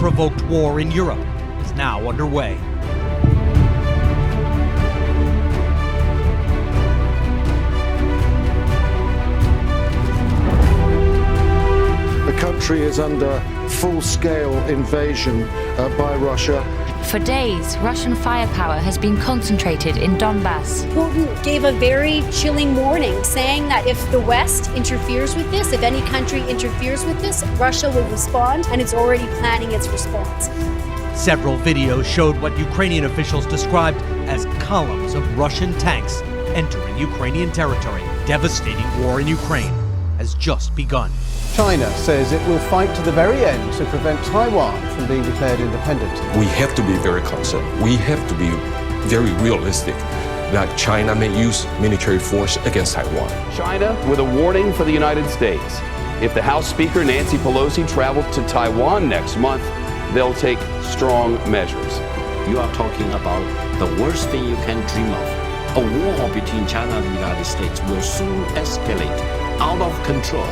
unprovoked war in Europe is now underway. The country is under full-scale invasion by Russia. For days, Russian firepower has been concentrated in Donbass. Putin gave a very chilling warning, saying that if the West interferes with this, if any country interferes with this, Russia will respond, and it's already planning its response. Several videos showed what Ukrainian officials described as columns of Russian tanks entering Ukrainian territory. Devastating war in Ukraine has just begun. China says it will fight to the very end to prevent Taiwan from being declared independent. We have to be very concerned. We have to be very realistic that China may use military force against Taiwan. China with a warning for the United States. If the House Speaker Nancy Pelosi travels to Taiwan next month, they'll take strong measures. You are talking about the worst thing you can dream of. A war between China and the United States will soon escalate out of control.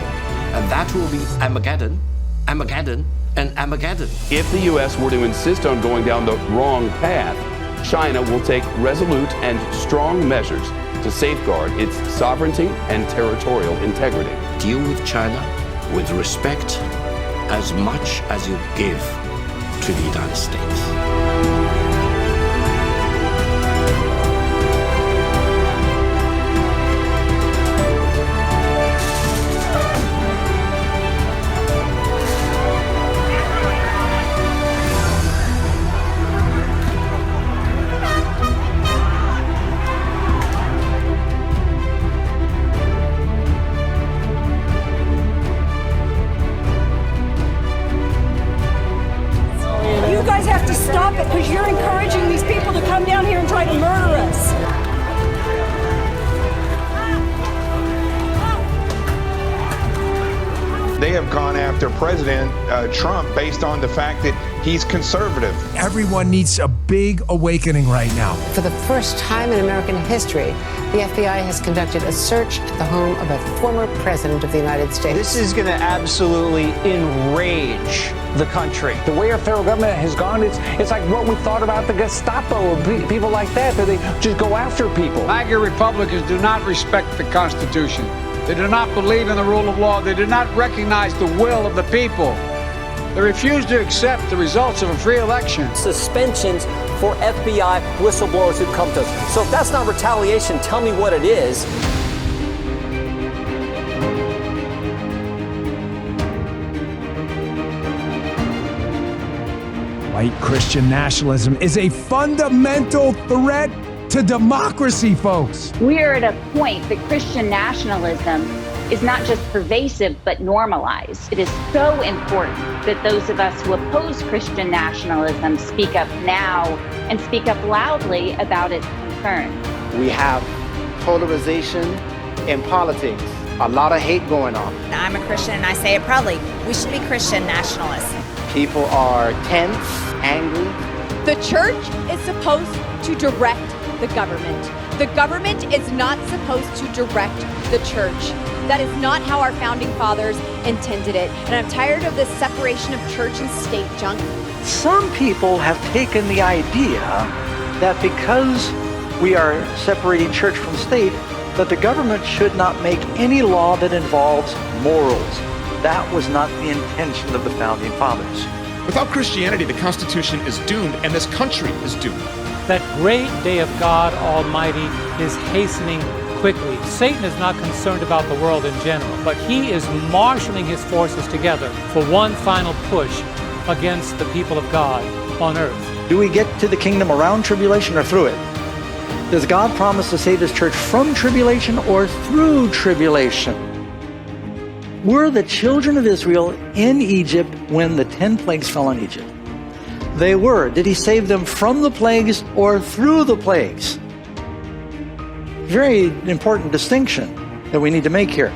And that will be Armageddon, Armageddon, and Armageddon. If the U.S. were to insist on going down the wrong path, China will take resolute and strong measures to safeguard its sovereignty and territorial integrity. Deal with China with respect as much as you give to the United States. You guys have to stop it because you're encouraging these people to come down here and try to murder us. They have gone after President Trump based on the fact that he's conservative. Everyone needs a big awakening right now. For the first time in American history, the FBI has conducted a search at the home of a former president of the United States. This is going to absolutely enrage the country. The way our federal government has gone, it's like what we thought about the Gestapo and people like that they just go after people. MAGA Republicans do not respect the Constitution. They do not believe in the rule of law. They do not recognize the will of the people. They refuse to accept the results of a free election. Suspensions for FBI whistleblowers who come to us. So if that's not retaliation, tell me what it is. White Christian nationalism is a fundamental threat to democracy, folks. We are at a point that Christian nationalism is not just pervasive, but normalized. It is so important that those of us who oppose Christian nationalism speak up now and speak up loudly about its concerns. We have polarization in politics, a lot of hate going on. I'm a Christian and I say it proudly. We should be Christian nationalists. People are tense, angry. The church is supposed to direct the government. The government is not supposed to direct the church. That is not how our founding fathers intended it. And I'm tired of this separation of church and state junk. Some people have taken the idea that because we are separating church from state, that the government should not make any law that involves morals. That was not the intention of the founding fathers. Without Christianity, the Constitution is doomed, and this country is doomed. That great day of God Almighty is hastening quickly. Satan is not concerned about the world in general, but he is marshaling his forces together for one final push against the people of God on earth. Do we get to the kingdom around tribulation or through it? Does God promise to save his church from tribulation or through tribulation? Were the children of Israel in Egypt when the 10 plagues fell on Egypt? They were. Did he save them from the plagues or through the plagues? Very important distinction that we need to make here.